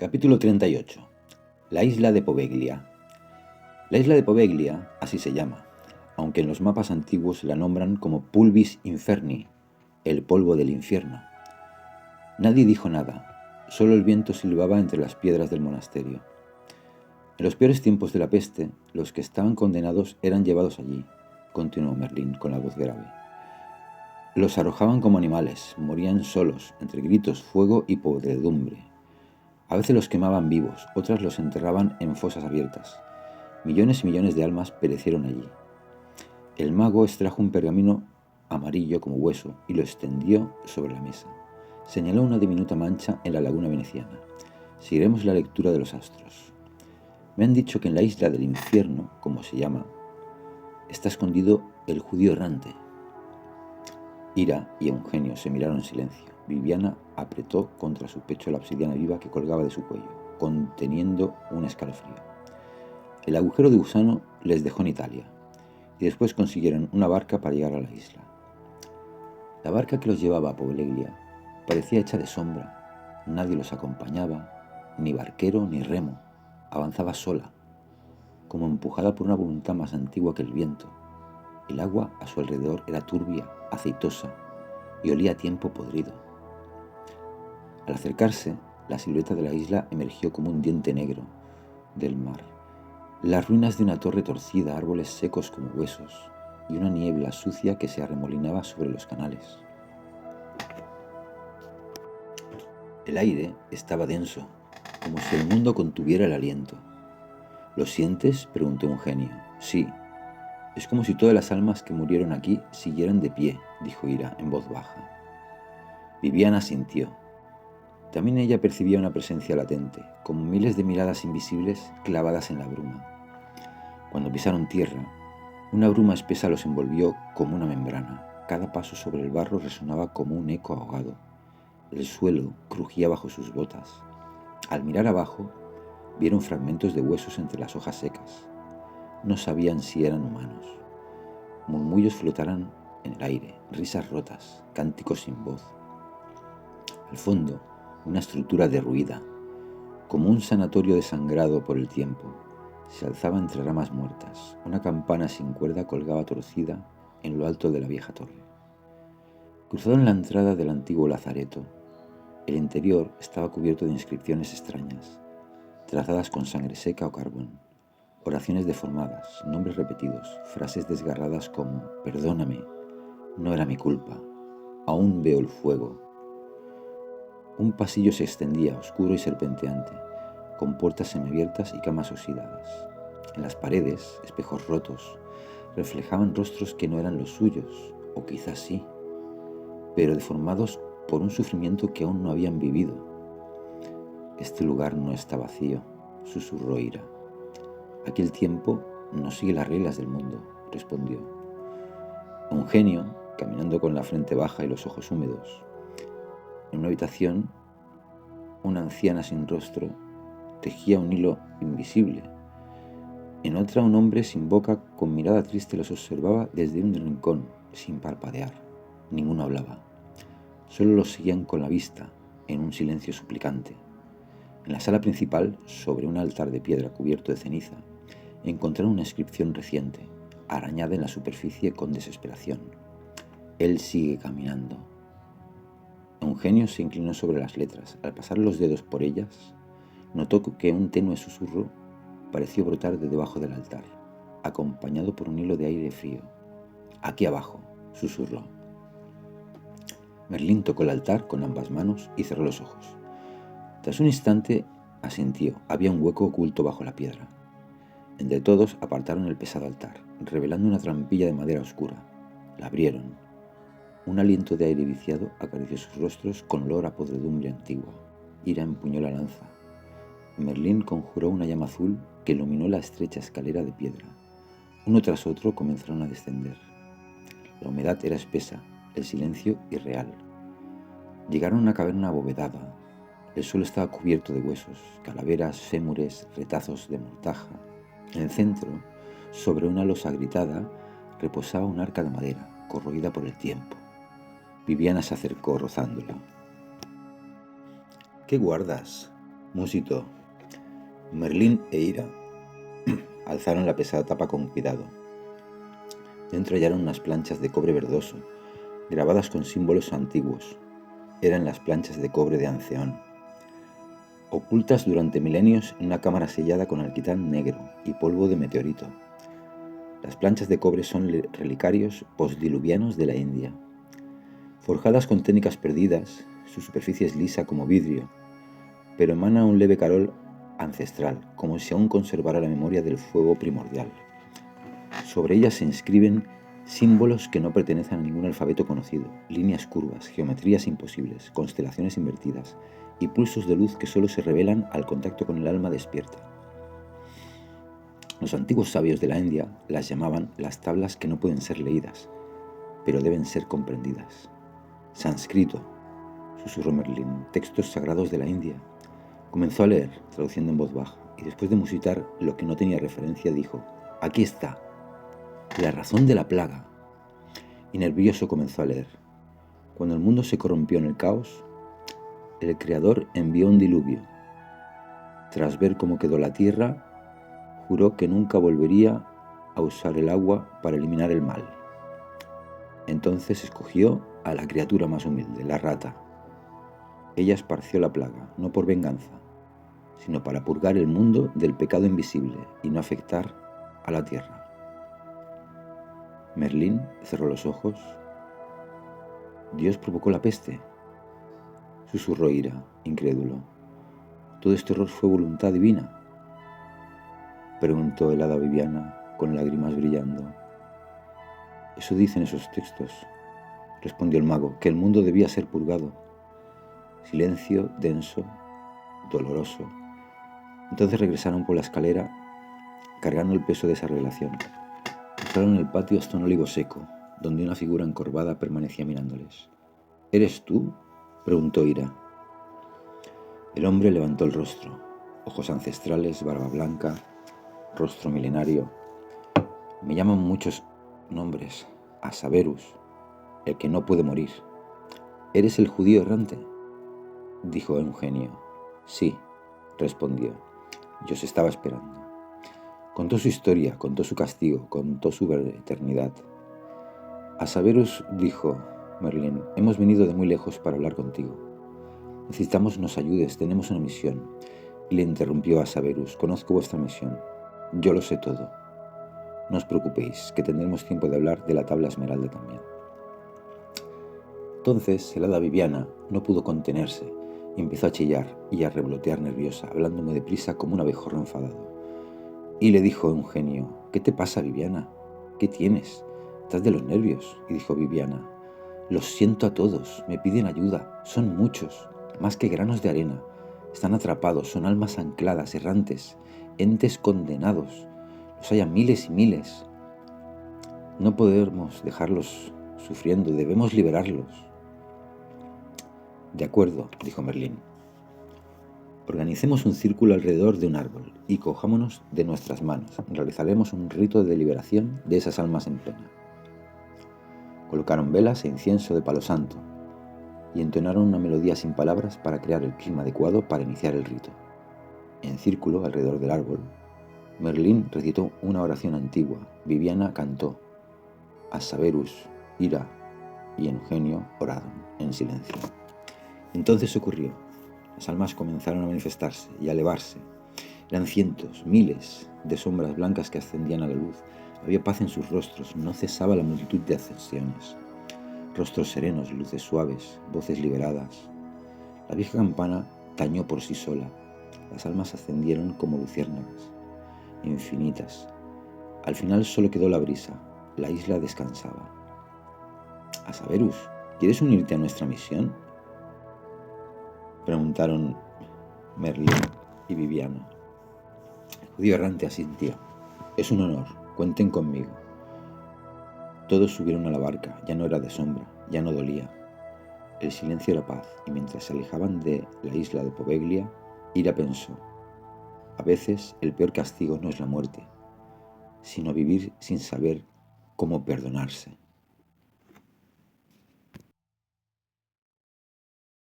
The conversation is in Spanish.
Capítulo 38. La isla de Poveglia. La isla de Poveglia, así se llama, aunque en los mapas antiguos la nombran como Pulvis Inferni, el polvo del infierno. Nadie dijo nada, solo el viento silbaba entre las piedras del monasterio. En los peores tiempos de la peste, los que estaban condenados eran llevados allí, continuó Merlín con la voz grave. Los arrojaban como animales, morían solos, entre gritos, fuego y podredumbre. A veces los quemaban vivos, otras los enterraban en fosas abiertas. Millones y millones de almas perecieron allí. El mago extrajo un pergamino amarillo como hueso y lo extendió sobre la mesa. Señaló una diminuta mancha en la laguna veneciana. Seguiremos la lectura de los astros. Me han dicho que en la isla del infierno, como se llama, está escondido el judío errante. Ira y Eugenio se miraron en silencio. Viviana apretó contra su pecho la obsidiana viva que colgaba de su cuello, conteniendo un escalofrío. El agujero de gusano les dejó en Italia, y después consiguieron una barca para llegar a la isla. La barca que los llevaba a Poveglia parecía hecha de sombra. Nadie los acompañaba, ni barquero ni remo. Avanzaba sola, como empujada por una voluntad más antigua que el viento. El agua a su alrededor era turbia, aceitosa, y olía a tiempo podrido. Al acercarse, la silueta de la isla emergió como un diente negro del mar. Las ruinas de una torre torcida, árboles secos como huesos, y una niebla sucia que se arremolinaba sobre los canales. El aire estaba denso, como si el mundo contuviera el aliento. ¿Lo sientes?, preguntó Eugenio. Sí. Es como si todas las almas que murieron aquí siguieran de pie, dijo Ira en voz baja. Viviana sintió. También ella percibía una presencia latente, como miles de miradas invisibles clavadas en la bruma. Cuando pisaron tierra, una bruma espesa los envolvió como una membrana. Cada paso sobre el barro resonaba como un eco ahogado. El suelo crujía bajo sus botas. Al mirar abajo, vieron fragmentos de huesos entre las hojas secas. No sabían si eran humanos. Murmullos flotaran en el aire, risas rotas, cánticos sin voz. Al fondo, una estructura derruida, como un sanatorio desangrado por el tiempo, se alzaba entre ramas muertas. Una campana sin cuerda colgaba torcida en lo alto de la vieja torre. Cruzaron la entrada del antiguo lazareto. El interior estaba cubierto de inscripciones extrañas, trazadas con sangre seca o carbón. Oraciones deformadas, nombres repetidos, frases desgarradas como «Perdóname, no era mi culpa, aún veo el fuego». Un pasillo se extendía, oscuro y serpenteante, con puertas semiabiertas y camas oxidadas. En las paredes, espejos rotos, reflejaban rostros que no eran los suyos, o quizás sí, pero deformados por un sufrimiento que aún no habían vivido. Este lugar no está vacío, susurró Ira. Aquí el tiempo no sigue las reglas del mundo, respondió. Eugenio, caminando con la frente baja y los ojos húmedos. En una habitación, una anciana sin rostro tejía un hilo invisible. En otra, un hombre sin boca, con mirada triste, los observaba desde un rincón, sin parpadear. Ninguno hablaba. Solo los seguían con la vista, en un silencio suplicante. En la sala principal, sobre un altar de piedra cubierto de ceniza, encontraron una inscripción reciente, arañada en la superficie con desesperación. Él sigue caminando. Eugenio se inclinó sobre las letras. Al pasar los dedos por ellas, notó que un tenue susurro pareció brotar de debajo del altar, acompañado por un hilo de aire frío. Aquí abajo, susurró. Merlín tocó el altar con ambas manos y cerró los ojos. Tras un instante asintió. Había un hueco oculto bajo la piedra. Entre todos apartaron el pesado altar, revelando una trampilla de madera oscura. La abrieron. Un aliento de aire viciado acarició sus rostros con olor a podredumbre antigua. Ira empuñó la lanza. Merlín conjuró una llama azul que iluminó la estrecha escalera de piedra. Uno tras otro comenzaron a descender. La humedad era espesa, el silencio irreal. Llegaron a una caverna abovedada. El suelo estaba cubierto de huesos, calaveras, fémures, retazos de mortaja. En el centro, sobre una losa agrietada, reposaba un arca de madera, corroída por el tiempo. Viviana se acercó rozándola. «¿Qué guardas?», Musitó. Merlín e Ira alzaron la pesada tapa con cuidado. Dentro hallaron unas planchas de cobre verdoso, grabadas con símbolos antiguos. Eran las planchas de cobre de Anceón, ocultas durante milenios en una cámara sellada con alquitrán negro y polvo de meteorito. Las planchas de cobre son relicarios postdiluvianos de la India. Forjadas con técnicas perdidas, su superficie es lisa como vidrio, pero emana un leve calor ancestral, como si aún conservara la memoria del fuego primordial. Sobre ellas se inscriben símbolos que no pertenecen a ningún alfabeto conocido, líneas curvas, geometrías imposibles, constelaciones invertidas y pulsos de luz que solo se revelan al contacto con el alma despierta. Los antiguos sabios de la India las llamaban las tablas que no pueden ser leídas, pero deben ser comprendidas. Sánscrito, susurró Merlín, textos sagrados de la India. Comenzó a leer, traduciendo en voz baja, y después de musitar lo que no tenía referencia, dijo: «Aquí está, la razón de la plaga». Y nervioso comenzó a leer. Cuando el mundo se corrompió en el caos, el Creador envió un diluvio. Tras ver cómo quedó la tierra, juró que nunca volvería a usar el agua para eliminar el mal. Entonces escogió a la criatura más humilde, la rata. Ella esparció la plaga, no por venganza, sino para purgar el mundo del pecado invisible y no afectar a la tierra. Merlín cerró los ojos. «¿Dios provocó la peste?», susurró Ira, incrédulo. «¿Todo este horror fue voluntad divina?», preguntó el hada Viviana con lágrimas brillando. «Eso dicen esos textos», respondió el mago, «que el mundo debía ser purgado». Silencio denso, doloroso. Entonces regresaron por la escalera cargando el peso de esa revelación. Entraron en el patio hasta un olivo seco, donde una figura encorvada permanecía mirándoles. «¿Eres tú?», preguntó Ira. El hombre levantó el rostro, ojos ancestrales, barba blanca, rostro milenario. «Me llaman muchos nombres, Asaberus, el que no puede morir». «¿Eres el judío errante?», dijo Eugenio. «Sí», respondió. «Yo os estaba esperando». Contó su historia, contó su castigo, contó su eternidad. «Asaberus», dijo Merlín, «hemos venido de muy lejos para hablar contigo. Necesitamos nos ayudes, tenemos una misión». Y le interrumpió Asaberus: «Conozco vuestra misión. Yo lo sé todo. No os preocupéis, que tendremos tiempo de hablar de la tabla esmeralda también». Entonces el hada Viviana no pudo contenerse y empezó a chillar y a revolotear nerviosa, hablando muy deprisa como un abejorro enfadado. Y le dijo Eugenio: «¿Qué te pasa, Viviana? ¿Qué tienes? Estás de los nervios». Y dijo Viviana: «Los siento a todos, me piden ayuda, son muchos, más que granos de arena. Están atrapados, son almas ancladas, errantes, entes condenados. Los hay a miles y miles. No podemos dejarlos sufriendo, debemos liberarlos». «De acuerdo», dijo Merlín. «Organicemos un círculo alrededor de un árbol y cojámonos de nuestras manos. Realizaremos un rito de liberación de esas almas en pena». Colocaron velas e incienso de palo santo y entonaron una melodía sin palabras para crear el clima adecuado para iniciar el rito. En círculo alrededor del árbol, Merlín recitó una oración antigua, Viviana cantó, Asaberus, Ira y Eugenio oraron en silencio. Entonces ocurrió. Las almas comenzaron a manifestarse y a elevarse. Eran cientos, miles de sombras blancas que ascendían a la luz. Había paz en sus rostros, no cesaba la multitud de ascensiones. Rostros serenos, luces suaves, voces liberadas. La vieja campana tañó por sí sola. Las almas ascendieron como luciérnagas, infinitas. Al final solo quedó la brisa. La isla descansaba. «Asaberus, ¿quieres unirte a nuestra misión?», preguntaron Merlín y Viviana. El judío errante asintió. «Es un honor, cuenten conmigo». Todos subieron a la barca, ya no era de sombra, ya no dolía. El silencio era paz, y mientras se alejaban de la isla de Poveglia, Ira pensó: a veces el peor castigo no es la muerte, sino vivir sin saber cómo perdonarse.